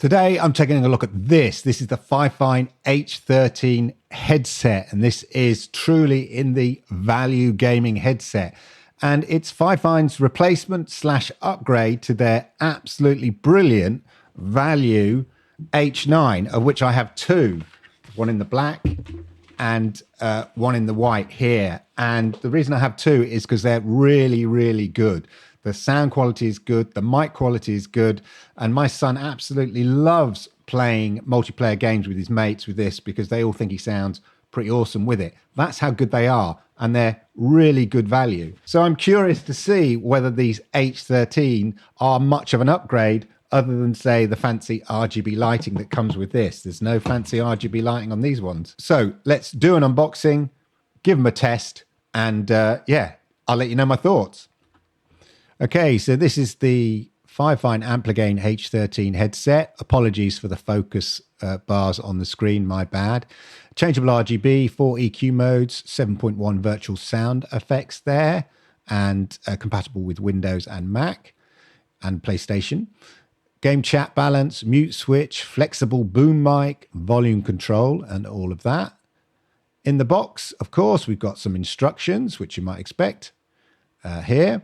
Today, I'm taking a look at this. This is the Fifine H13 headset, and this is truly in the value gaming headset. And it's Fifine's replacement / upgrade to their absolutely brilliant value H9, of which I have two, one in the black and one in the white here. And the reason I have two is because they're really, really good. The sound quality is good. The mic quality is good. And my son absolutely loves playing multiplayer games with his mates with this because they all think he sounds pretty awesome with it. That's how good they are. And they're really good value. So I'm curious to see whether these H13 are much of an upgrade other than, say, the fancy RGB lighting that comes with this. There's no fancy RGB lighting on these ones. So let's do an unboxing, give them a test, and yeah, I'll let you know my thoughts. Okay, so this is the Fifine Ampligain H13 headset. Apologies for the focus bars on the screen, my bad. Changeable RGB, 4 EQ modes, 7.1 virtual sound effects there, and compatible with Windows and Mac and PlayStation. Game chat balance, mute switch, flexible boom mic, volume control, and all of that. In the box, of course, we've got some instructions, which you might expect here.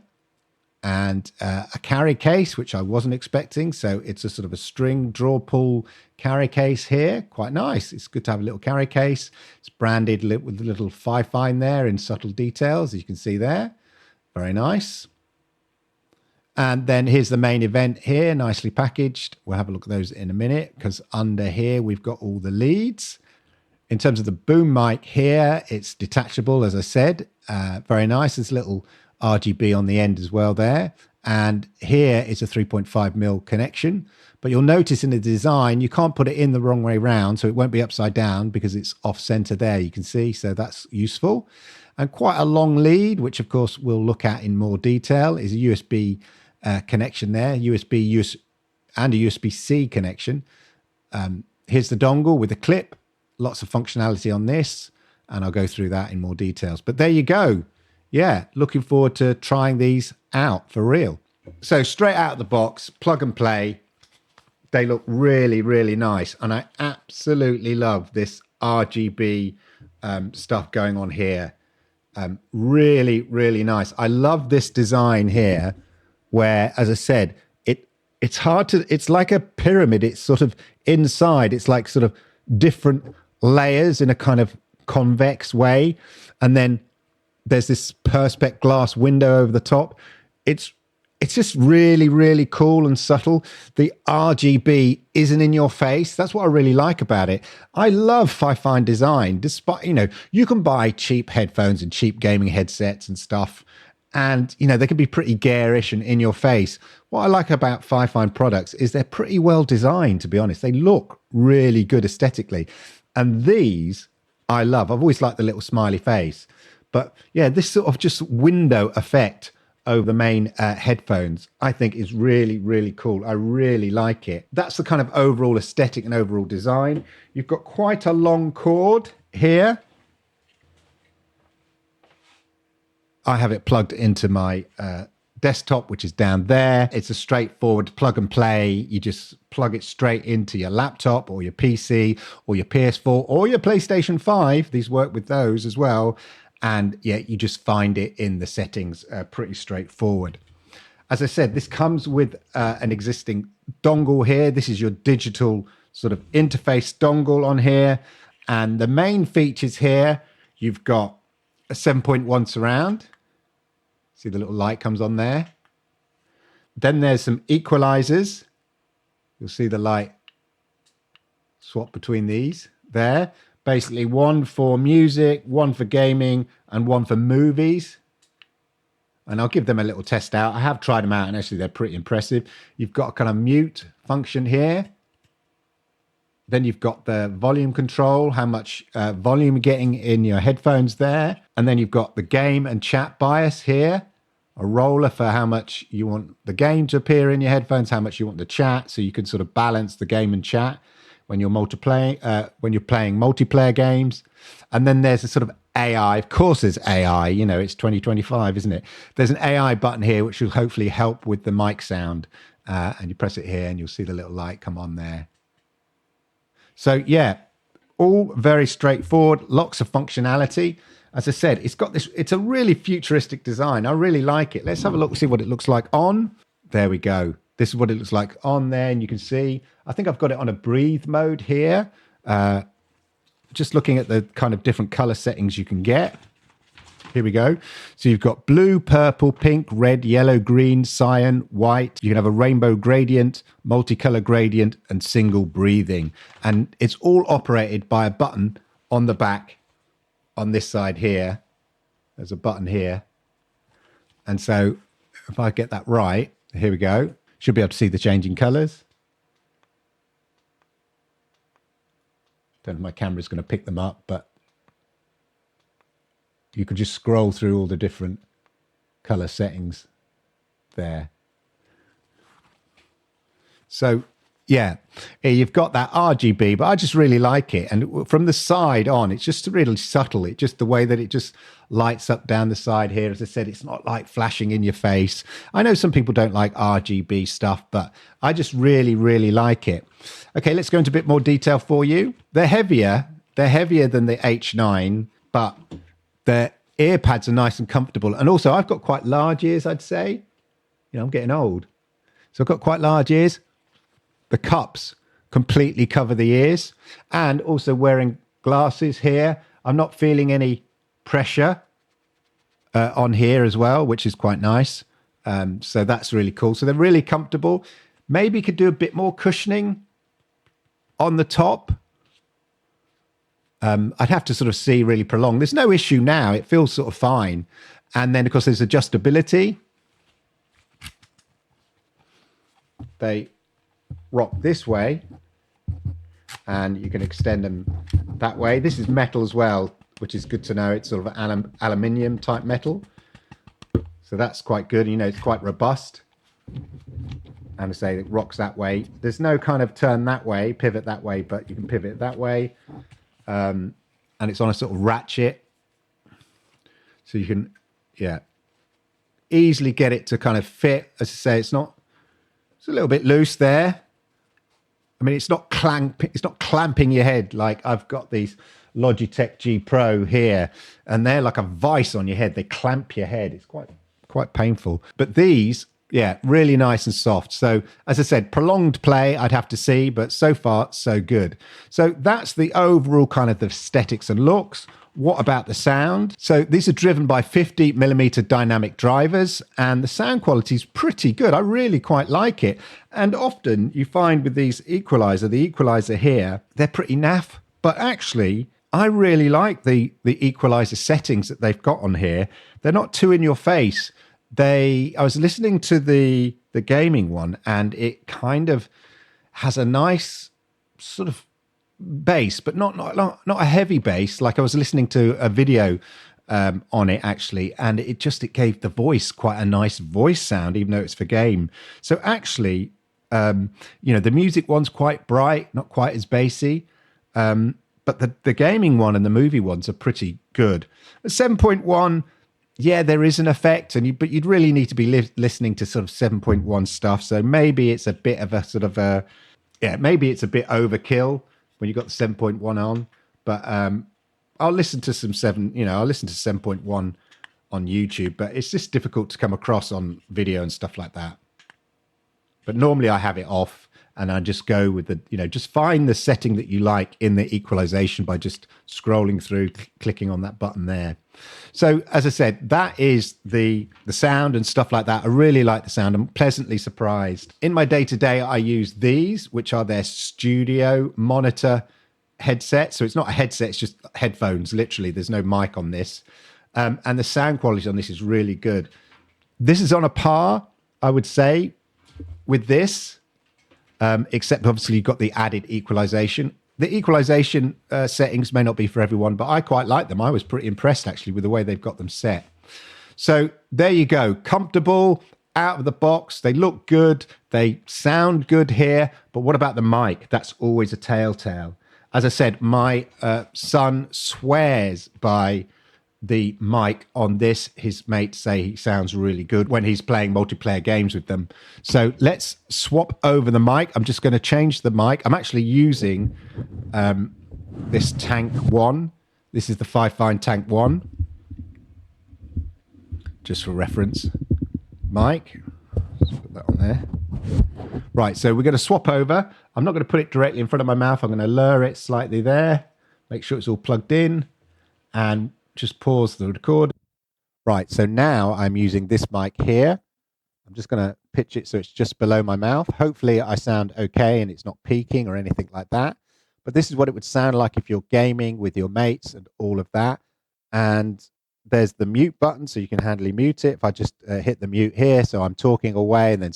And a carry case, which I wasn't expecting. So it's a sort of a string draw pull carry case here. Quite nice. It's good to have a little carry case. It's branded with a little Fifine there in subtle details, as you can see there. Very nice. And then here's the main event here, nicely packaged. We'll have a look at those in a minute because under here we've got all the leads. In terms of the boom mic here, it's detachable, as I said. Very nice. There's a little RGB on the end as well there. And here is a 3.5mm connection. But you'll notice in the design, you can't put it in the wrong way round, so it won't be upside down because it's off center there, you can see. So that's useful. And quite a long lead, which of course we'll look at in more detail, is a USB connection there, USB and a USB-C connection. Here's the dongle with a clip. Lots of functionality on this, and I'll go through that in more details. But there you go. Yeah, looking forward to trying these out for real. So straight out of the box, plug and play. They look really, really nice. And I absolutely love this RGB stuff going on here. Really, really nice. I love this design here where, as I said, it's hard to, it's like a pyramid. It's sort of inside. It's like sort of different layers in a kind of convex way. And then there's this perspex glass window over the top. It's just really, really cool and subtle. The RGB isn't in your face. That's what I really like about it. I love Fifine design. Despite, you can buy cheap headphones and cheap gaming headsets and stuff, and, they can be pretty garish and in your face. What I like about Fifine products is they're pretty well designed, to be honest. They look really good aesthetically. And these I love. I've always liked the little smiley face. But yeah, this sort of just window effect over the main headphones, I think is really, really cool. I really like it. That's the kind of overall aesthetic and overall design. You've got quite a long cord here. I have it plugged into my desktop, which is down there. It's a straightforward plug and play. You just plug it straight into your laptop or your PC or your PS4 or your PlayStation 5. These work with those as well. And yeah, you just find it in the settings, pretty straightforward. As I said, this comes with an existing dongle here. This is your digital sort of interface dongle on here. And the main features here, you've got a 7.1 surround. See the little light comes on there. Then there's some equalizers. You'll see the light swap between these there. Basically one for music, one for gaming, and one for movies. And I'll give them a little test out. I have tried them out, and actually they're pretty impressive. You've got a kind of mute function here. Then you've got the volume control, how much volume you're getting in your headphones there. And then you've got the game and chat bias here. A roller for how much you want the game to appear in your headphones, how much you want the chat, so you can sort of balance the game and chat when you're playing multiplayer games. And then there's a sort of AI. Of course there's AI, it's 2025, isn't it? There's an AI button here which will hopefully help with the mic sound and you press it here and you'll see the little light come on there. So yeah, all very straightforward, lots of functionality. As I said, it's got this, it's a really futuristic design. I really like it. Let's have a look, see what it looks like on. There we go. This is what it looks like on there. And you can see, I think I've got it on a breathe mode here. Just looking at the kind of different color settings you can get. Here we go. So you've got blue, purple, pink, red, yellow, green, cyan, white. You can have a rainbow gradient, multicolor gradient, and single breathing. And it's all operated by a button on the back on this side here. There's a button here. And so if I get that right, here we go. Should be able to see the changing colors. Don't know if my camera's going to pick them up, but you could just scroll through all the different color settings there. So yeah, you've got that RGB, but I just really like it. And from the side on, it's just really subtle. It's just the way that it just lights up down the side here. As I said, it's not like flashing in your face. I know some people don't like RGB stuff, but I just really, really like it. Okay, let's go into a bit more detail for you. They're heavier than the H9, but the ear pads are nice and comfortable. And also I've got quite large ears, I'd say. You know, I'm getting old. So I've got quite large ears. The cups completely cover the ears, and also wearing glasses here. I'm not feeling any pressure on here as well, which is quite nice. So that's really cool. So they're really comfortable. Maybe could do a bit more cushioning on the top. I'd have to sort of see really prolonged. There's no issue now. It feels sort of fine. And then, of course, there's adjustability. They rock this way, and you can extend them that way. This is metal as well, which is good to know. It's sort of an aluminium type metal. So that's quite good. You know, it's quite robust. And I say it rocks that way. There's no kind of turn that way, pivot that way, but you can pivot that way. And it's on a sort of ratchet. So you can, yeah, easily get it to kind of fit. As I say, it's a little bit loose there. I mean, it's not clamping your head like I've got these Logitech G Pro here, and they're like a vice on your head. They clamp your head. It's quite painful. But these, yeah, really nice and soft. So as I said, prolonged play, I'd have to see, but so far, so good. So that's the overall kind of the aesthetics and looks. What about the sound? So these are driven by 50mm dynamic drivers, and the sound quality is pretty good. I really quite like it. And often you find with these the equalizer here, they're pretty naff. But actually, I really like the equalizer settings that they've got on here. They're not too in your face. I was listening to the gaming one, and it kind of has a nice sort of bass, but not a heavy bass. Like I was listening to a video on it actually, and it gave the voice quite a nice voice sound, even though it's for game. So actually, you know, the music one's quite bright, not quite as bassy, but the gaming one and the movie ones are pretty good. At 7.1, yeah, there is an effect, but you'd really need to be listening to sort of 7.1 stuff. So maybe it's a bit of a sort of maybe it's a bit overkill when you got the 7.1 on, but I'll listen to I'll listen to 7.1 on YouTube, but it's just difficult to come across on video and stuff like that. But normally I have it off, and I just go with just find the setting that you like in the equalization by just scrolling through, clicking on that button there. So as I said, that is the sound and stuff like that. I really like the sound. I'm pleasantly surprised. In my day-to-day, I use these, which are their studio monitor headset. So it's not a headset, it's just headphones, literally. There's no mic on this. And the sound quality on this is really good. This is on a par, I would say, with this, except obviously you've got the added equalization. The equalization settings may not be for everyone, but I quite like them. I was pretty impressed, actually, with the way they've got them set. So there you go. Comfortable, out of the box. They look good. They sound good here. But what about the mic? That's always a telltale. As I said, my son swears by the mic on this. His mates say he sounds really good when he's playing multiplayer games with them. So let's swap over the mic. I'm just going to change the mic. I'm actually using this Tank 1. This is the Fifine Tank 1. Just for reference. Mic. Let's put that on there. Right, so we're going to swap over. I'm not going to put it directly in front of my mouth. I'm going to lower it slightly there. Make sure it's all plugged in. And just pause the record. Right, so now I'm using this mic here. I'm just going to pitch it so it's just below my mouth. Hopefully I sound okay and it's not peaking or anything like that. But this is what it would sound like if you're gaming with your mates and all of that. And there's the mute button, so you can handily mute it. If I just hit the mute here, so I'm talking away and then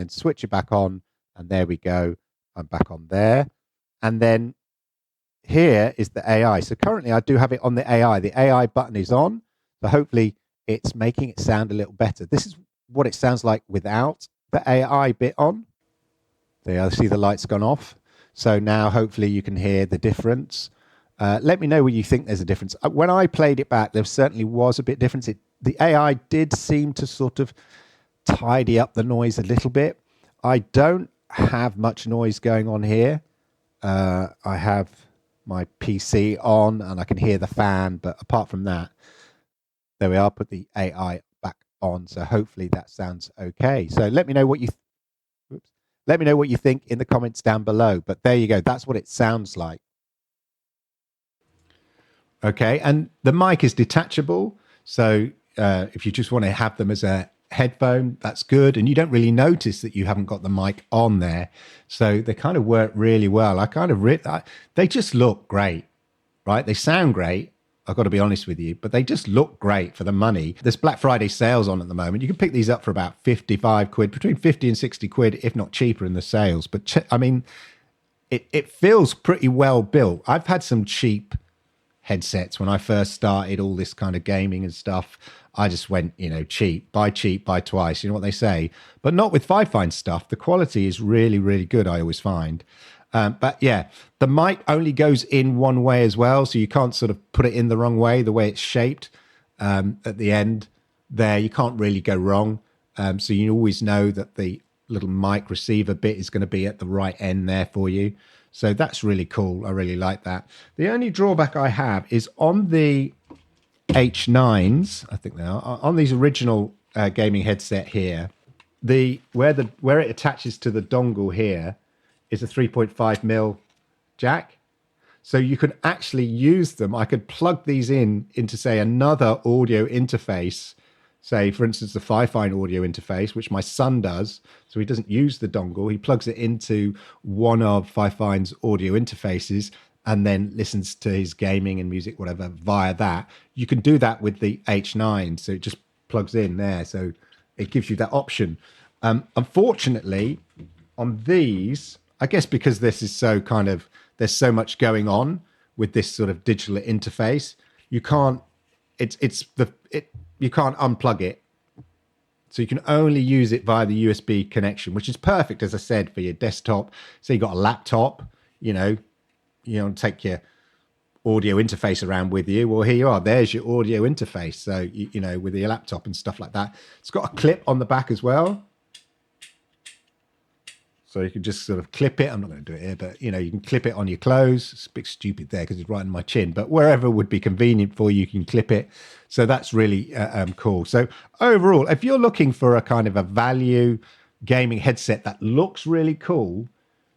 switch it back on, and there we go. I'm back on there. And then here is the AI. So currently I do have it on the AI. The AI button is on, so hopefully it's making it sound a little better. This is what it sounds like without the AI bit on. There, I see the lights gone off. So now hopefully you can hear the difference. Let me know what you think there's a difference. When I played it back, there certainly was a bit difference. The AI did seem to sort of tidy up the noise a little bit. I don't have much noise going on here. I have my PC on and I can hear the fan, but apart from that, there we are. Put the AI back on, so hopefully that sounds okay. So let me know what you think in the comments down below. But there you go. That's what it sounds like. Okay, and the mic is detachable, so if you just want to have them as a headphone, that's good, and you don't really notice that you haven't got the mic on there, so they kind of work really well. They just look great, right? They sound great, I've got to be honest with you, but they just look great for the money. There's Black Friday sales on at the moment. You can pick these up for about 55 quid, between 50 and 60 quid, if not cheaper in the sales. But I mean, it feels pretty well built. I've had some cheap headsets when I first started all this kind of gaming and stuff. I just went, cheap, buy twice, you know what they say, but not with Fifine stuff. The quality is really, really good, I always find. But yeah, the mic only goes in one way as well, so you can't sort of put it in the wrong way, the way it's shaped at the end there. You can't really go wrong. So you always know that the little mic receiver bit is going to be at the right end there for you. So that's really cool. I really like that. The only drawback I have is on the H9s, I think they are, on these original gaming headset here, where it attaches to the dongle here is a 3.5mm jack. So you can actually use them. I could plug these into, say, another audio interface, say, for instance, the Fifine audio interface, which my son does. So he doesn't use the dongle. He plugs it into one of Fifine's audio interfaces and then listens to his gaming and music, whatever, via that. You can do that with the H9. So it just plugs in there. So it gives you that option. Unfortunately, on these, I guess because this is so kind of, there's so much going on with this sort of digital interface, you can't, you can't unplug it. So you can only use it via the USB connection, which is perfect, as I said, for your desktop. So you got a laptop, you take your audio interface around with you. Well, here you are. There's your audio interface. So, with your laptop and stuff like that. It's got a clip on the back as well. So you can just sort of clip it. I'm not going to do it here, but, you can clip it on your clothes. It's a bit stupid there because it's right in my chin. But wherever would be convenient for you, you can clip it. So that's really cool. So overall, if you're looking for a kind of a value gaming headset that looks really cool,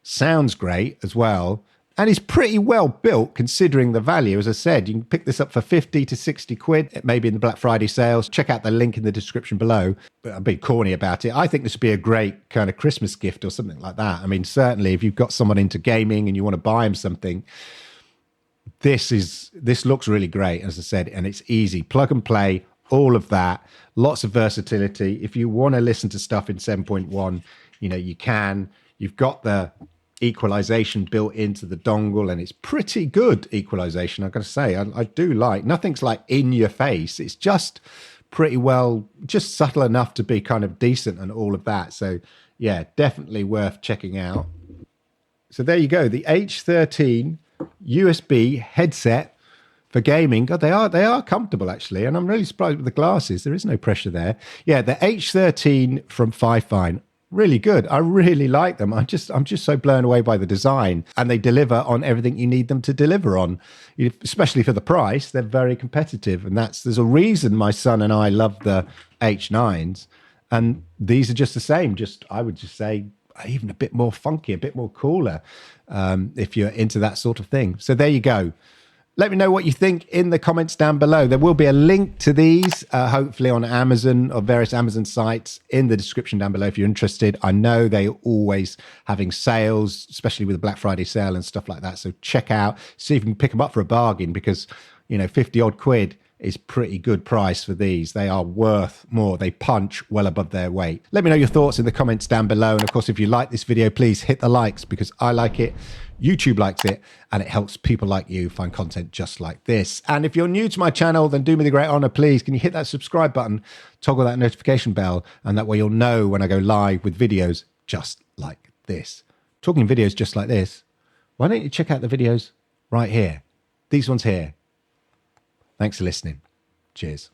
sounds great as well, and is pretty well built considering the value. As I said, you can pick this up for 50 to 60 quid, maybe in the Black Friday sales. Check out the link in the description below. But I'm being corny about it. I think this would be a great kind of Christmas gift or something like that. I mean, certainly if you've got someone into gaming and you want to buy them something, this looks really great, as I said, and it's easy. Plug and play, all of that. Lots of versatility. If you want to listen to stuff in 7.1, you can. You've got the equalization built into the dongle, and it's pretty good equalization. I've got to say, I do like, nothing's like in your face. It's just pretty well, just subtle enough to be kind of decent and all of that. So yeah, definitely worth checking out. So there you go, the H13 USB headset for gaming. God, they are comfortable actually, and I'm really surprised with the glasses. There is no pressure there. Yeah, the H13 from Fifine, really good. I really like them. I'm just so blown away by the design, and they deliver on everything you need them to deliver on. Especially for the price, they're very competitive, and there's a reason my son and I love the H9s, and these are just the same. I would just say even a bit more funky, a bit more cooler, if you're into that sort of thing. So there you go. Let me know what you think in the comments down below. There will be a link to these, hopefully on Amazon or various Amazon sites in the description down below if you're interested. I know they're always having sales, especially with the Black Friday sale and stuff like that. So check out, see if you can pick them up for a bargain, because, 50 odd quid is pretty good price for these. They are worth more. They punch well above their weight. Let me know your thoughts in the comments down below. And of course, if you like this video, please hit the likes, because I like it, YouTube likes it, and it helps people like you find content just like this. And if you're new to my channel, then do me the great honor, please. Can you hit that subscribe button, toggle that notification bell, and that way you'll know when I go live with videos just like this. Talking videos just like this, why don't you check out the videos right here? These ones here. Thanks for listening. Cheers.